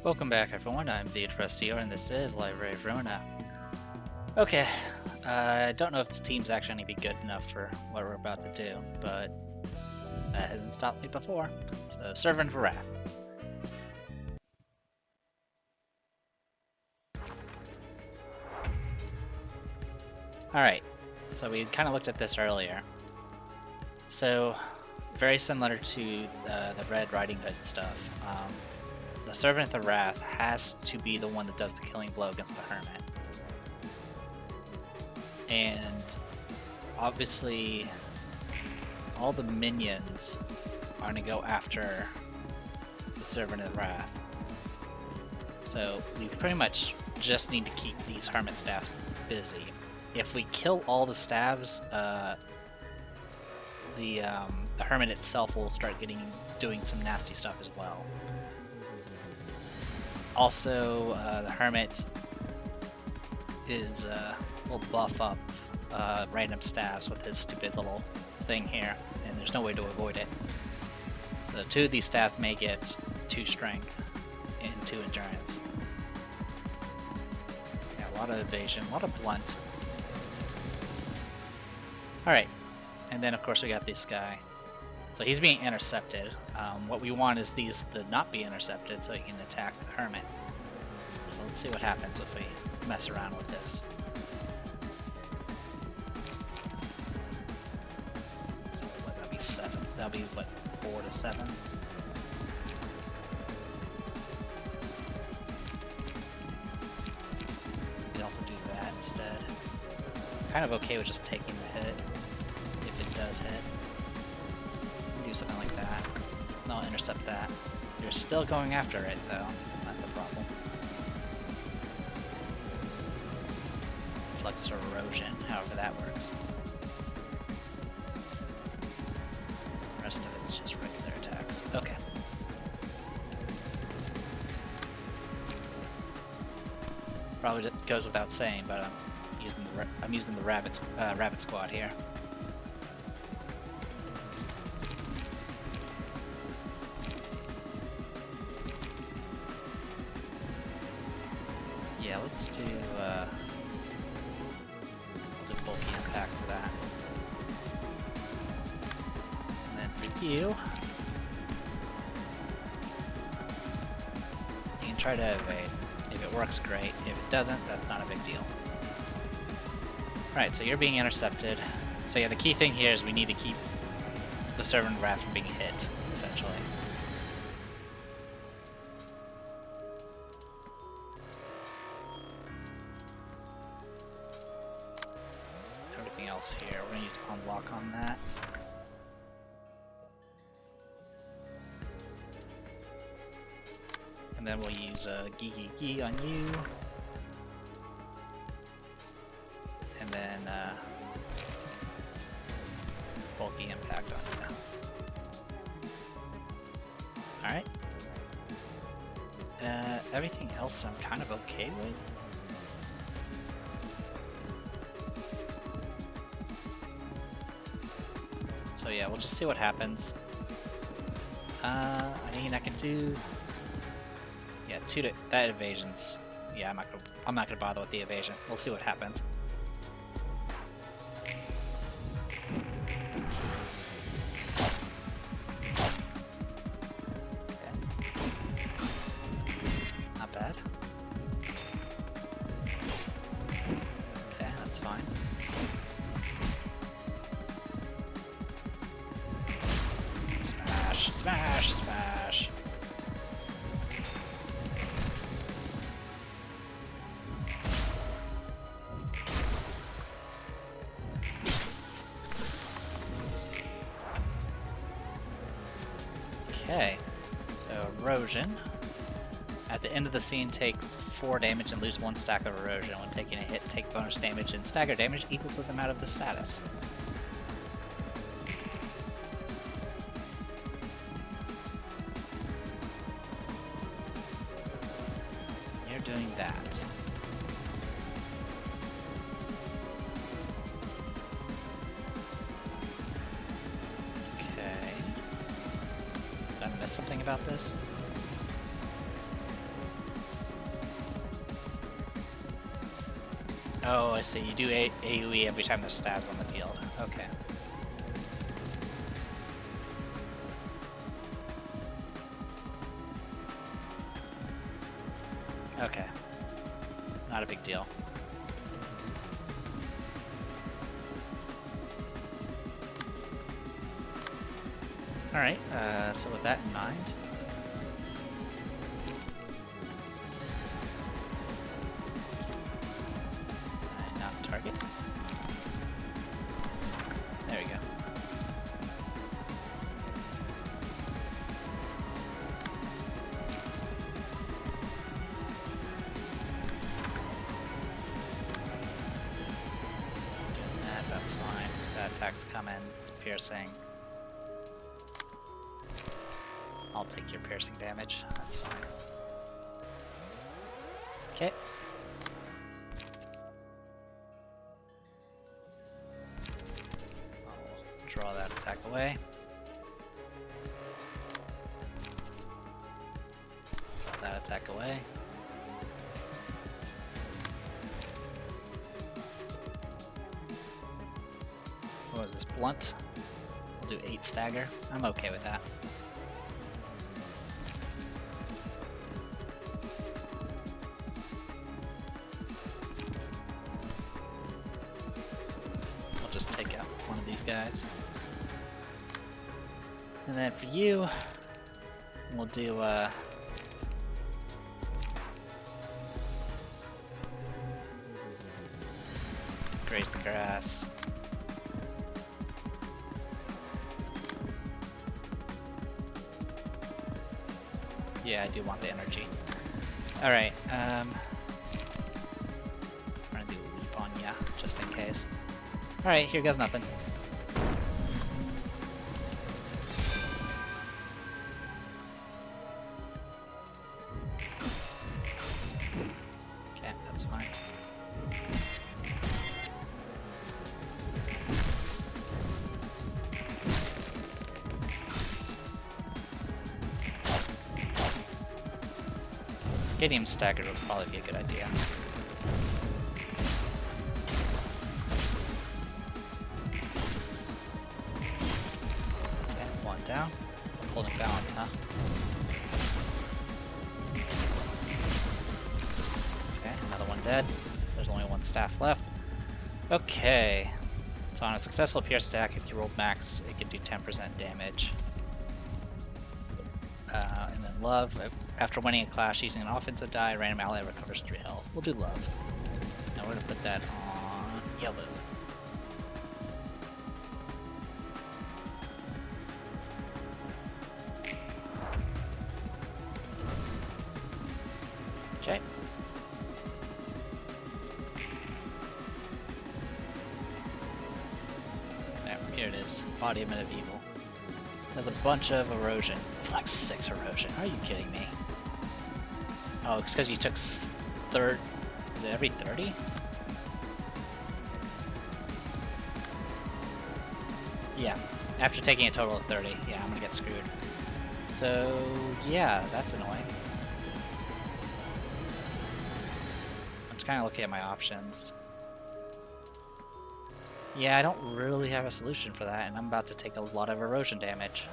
Welcome back, everyone. I'm the Trustee, and this is Library of Ruina. Okay, I don't know if this team's actually going to be good enough for what we're about to do, but that hasn't stopped me before. So, Servant of Wrath. Alright, so we kind of looked at this earlier. So, very similar to the Red Riding Hood stuff. The Servant of Wrath has to be the one that does the killing blow against the Hermit. And obviously, all the minions are going to go after the Servant of Wrath. So we pretty much just need to keep these Hermit staffs busy. If we kill all the staffs, the Hermit itself will start doing some nasty stuff as well. Also, the Hermit will buff up random staffs with his stupid little thing here, and there's no way to avoid it. So 2 of these staffs may get 2 strength and 2 endurance. Yeah, a lot of evasion, a lot of blunt. Alright, and then of course we got this guy. So he's being intercepted. What we want is these to not be intercepted so he can attack the Hermit. So let's see what happens if we mess around with this. So that'll be 7. That'll be what, 4 to 7? We can also do that instead. Kind of okay with just taking the hit if it does hit. Do something like that. No, intercept that. You're still going after it though. That's a problem. Flux or erosion, however that works. The rest of it's just regular attacks. Okay. Probably just goes without saying, but I'm using the rabbit squad here. Yeah, let's do bulky impact to that. And then for you, you can try to evade. If it works, great. If it doesn't, that's not a big deal. Alright, so you're being intercepted. So yeah, the key thing here is we need to keep the Servant of Wrath from being hit, essentially. Everything else here, we're going to use Unlock on that. And then we'll use Gee on you. And then bulky impact on you. Alright. Everything else I'm kind of okay with. So yeah, we'll just see what happens. I mean, I can do... Yeah, that evasion's... Yeah, I'm not gonna bother with the evasion. We'll see what happens. Not bad. Okay, that's fine. Smash, smash, smash. Okay, so erosion. At the end of the scene, take 4 damage and lose 1 stack of erosion. When taking a hit, take bonus damage and stagger damage equal to the amount of the status. You're doing that. Okay. Did I miss something about this? Oh, I see. You do AoE every time there's stabs on the field. Okay. Okay. Not a big deal. Alright, so with that in mind... not target. There we go. That's fine. That attack's coming. It's piercing. I'll take your piercing damage. That's fine. Okay. I'll draw that attack away. Draw that attack away. What was this? Blunt? We'll do 8 stagger. I'm okay with that. I'll just take out one of these guys. And then for you, we'll do graze the grass. Yeah, I do want the energy. Alright, I'm gonna do a leap on ya, just in case. Alright, here goes nothing. Okay, that's fine. Getting him staggered would probably be a good idea. Okay, one down. I'm holding balance, huh? Okay, another one dead. There's only one staff left. Okay. So on a successful pierce attack, if you rolled max, it can do 10% damage. And then love. After winning a clash using an offensive die, a random ally recovers 3 health. We'll do love. Now we're going to put that on yellow. Okay. There, here it is. Embodiment of Evil. There's a bunch of erosion. Like 6 erosion. Are you kidding me? Oh, it's because you took is it every 30? Yeah. After taking a total of 30. Yeah, I'm gonna get screwed. So, yeah, that's annoying. I'm just kind of looking at my options. Yeah, I don't really have a solution for that, and I'm about to take a lot of erosion damage.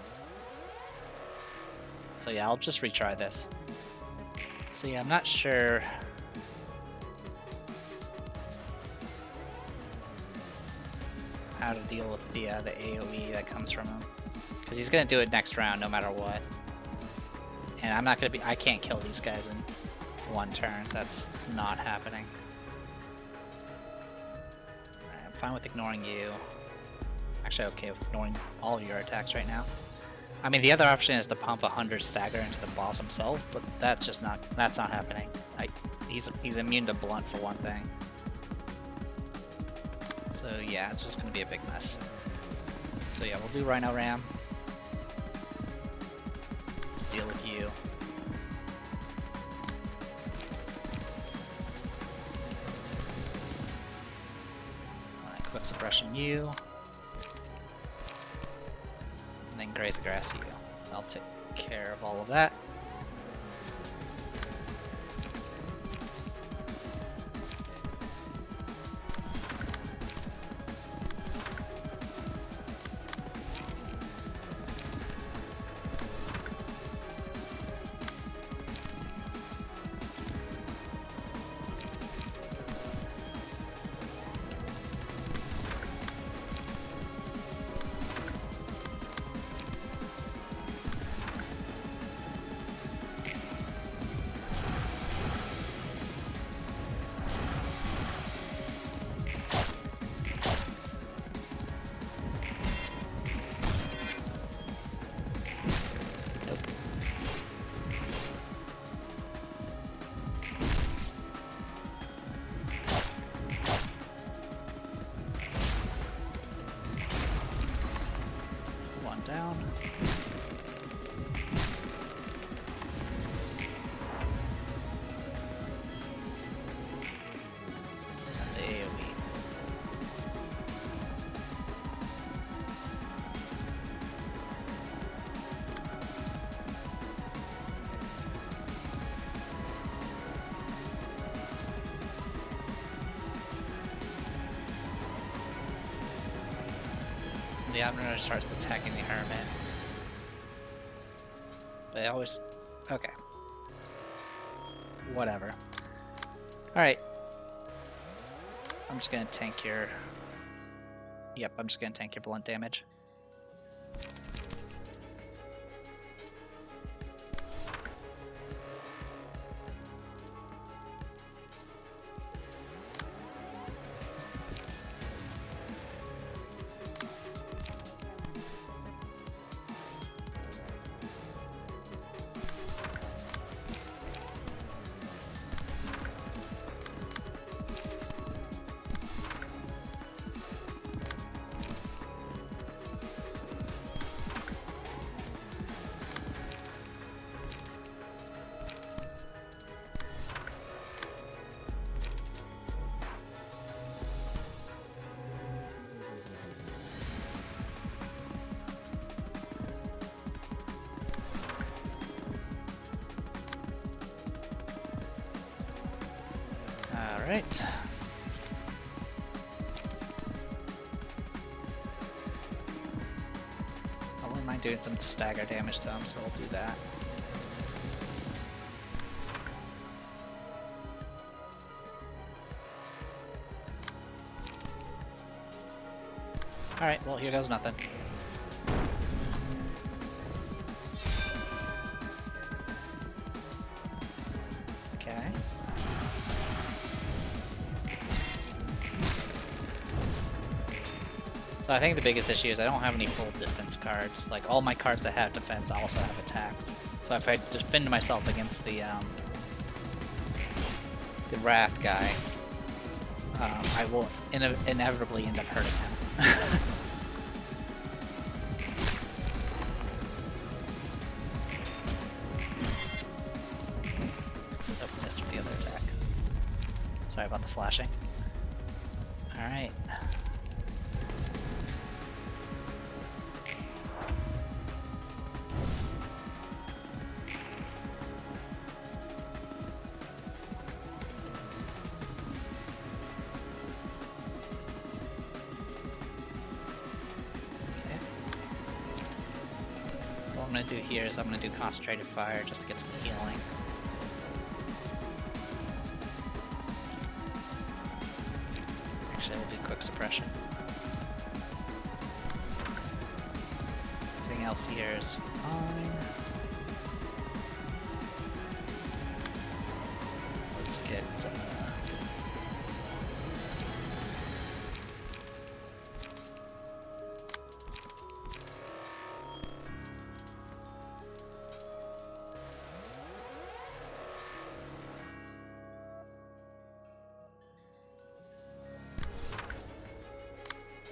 So yeah, I'll just retry this. So yeah, I'm not sure how to deal with the AoE that comes from him, because he's gonna do it next round no matter what. And I'm not gonna be. I can't kill these guys in one turn. That's not happening. Alright, I'm fine with ignoring you. Actually, okay with ignoring all of your attacks right now. I mean, the other option is to pump 100 stagger into the boss himself, but that's just not. That's not happening. He's immune to blunt for one thing. So yeah, it's just gonna be a big mess. So yeah, we'll do Rhino Ram. Deal with you. Alright, quick suppression you. And then graze the grass you. I'll take care of all of that. down. And the AoE. The Abner starts attacking the Hermit. They always... Okay. Whatever. Alright. I'm just gonna tank your... Yep, I'm just gonna tank your blunt damage. Alright. I wouldn't mind doing some stagger damage to him, so we'll do that. Alright, well, here goes nothing. Okay. So I think the biggest issue is I don't have any full defense cards. Like, all my cards that have defense also have attacks. So if I defend myself against the Wrath guy, I will inevitably end up hurting him. Oh, missed with the other attack. Sorry about the flashing. Alright. What I'm going to do here is I'm going to do Concentrated Fire just to get some healing. Actually, we'll do Quick Suppression. Everything else here is fine. Let's get...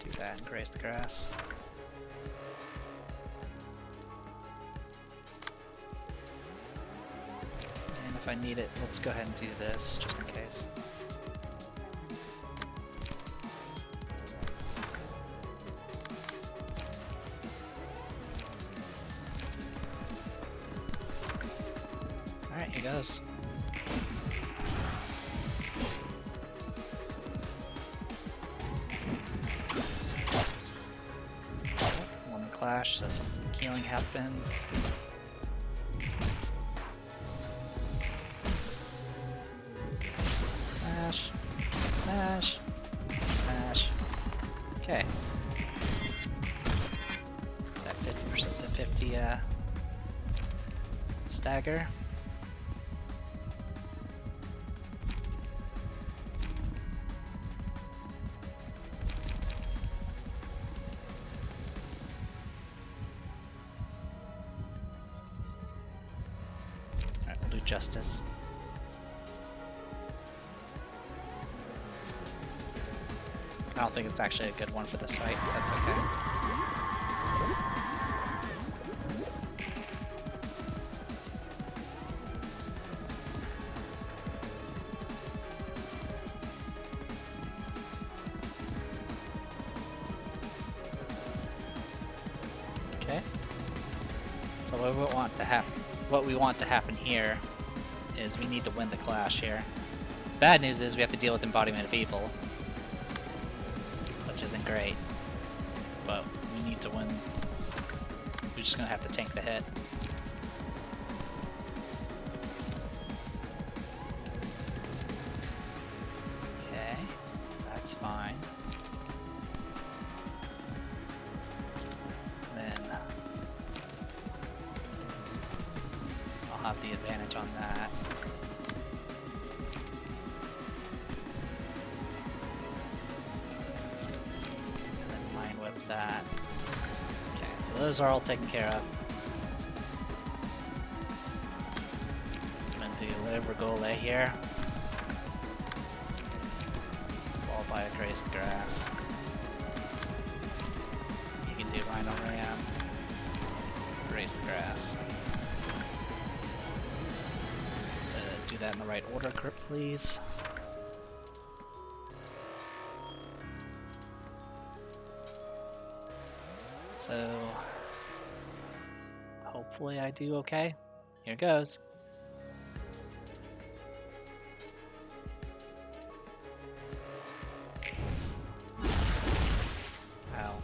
do that and graze the grass. And if I need it, let's go ahead and do this, just in case. Alright, here goes. Clash, so some healing happened. Smash, smash, smash. Okay. That 50% to 50 stagger. Justice. I don't think it's actually a good one for this fight, but that's okay. what we want to happen here is we need to win the clash here. Bad news is we have to deal with Embodiment of Evil, which isn't great, but we need to win. We're just gonna have to tank the hit. Okay, that's fine. Then I'll have the advantage on that. That. Okay, so those are all taken care of. I'm gonna do Live Regole here. Followed by a Grazed Grass. You can do Rhino Ram. Graze the Grass. Do that in the right order, please. So, hopefully I do okay. Here goes. Ow.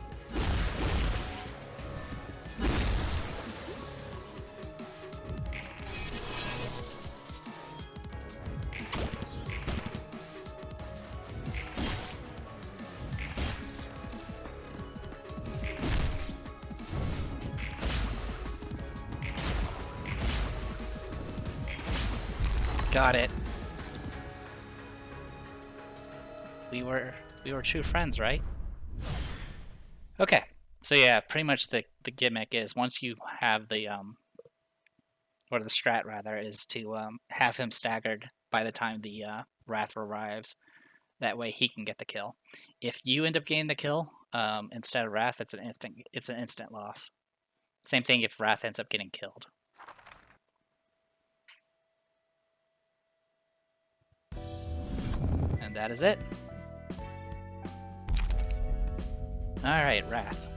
Got it. We were true friends, right? Okay. So yeah, pretty much the gimmick is once you have the or the strat rather is to have him staggered by the time the Wrath arrives. That way he can get the kill. If you end up getting the kill instead of Wrath, it's an instant loss. Same thing if Wrath ends up getting killed. And that is it. Alright, Wrath.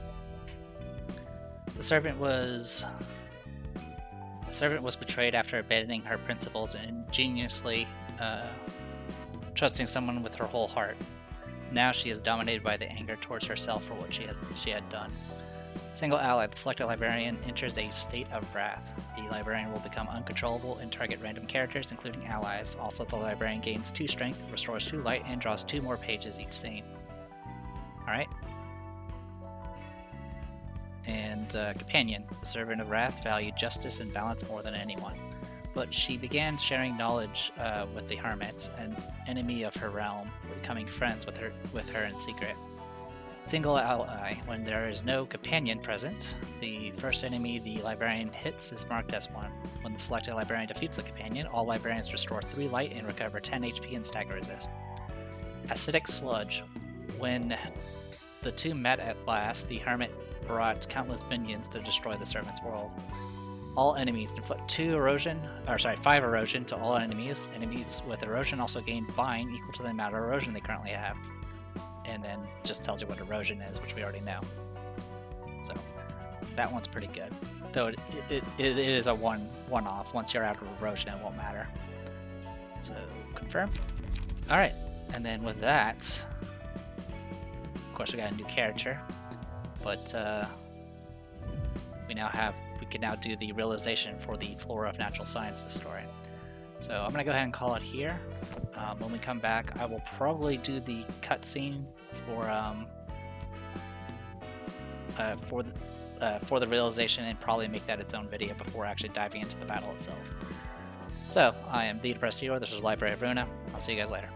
The servant was betrayed after abandoning her principles and ingeniously trusting someone with her whole heart. Now she is dominated by the anger towards herself for what she had done. Single ally, the selected librarian enters a state of wrath. The librarian will become uncontrollable and target random characters, including allies. Also, the librarian gains 2 strength, restores 2 light, and draws 2 more pages each scene. Alright. And companion, the servant of wrath, valued justice and balance more than anyone. But she began sharing knowledge with the hermit, an enemy of her realm, becoming friends with her in secret. Single ally, when there is no companion present, the first enemy the librarian hits is marked as 1. When the selected librarian defeats the companion, all librarians restore 3 light and recover 10 HP and stagger resist. Acidic Sludge, when the two met at last, the hermit brought countless minions to destroy the servant's world. All enemies inflict 5 erosion to all enemies. Enemies with erosion also gain bind equal to the amount of erosion they currently have. And then just tells you what erosion is, which we already know. So that one's pretty good. Though it is a one-off. Once you're out of erosion, it won't matter. So confirm. Alright, and then with that, of course we got a new character. But we can now do the realization for the Flora of Natural Sciences story. So I'm gonna go ahead and call it here. When we come back, I will probably do the cutscene for the realization and probably make that its own video before actually diving into the battle itself. So I am the Depressed Hero. This is Library of Ruina. I'll see you guys later.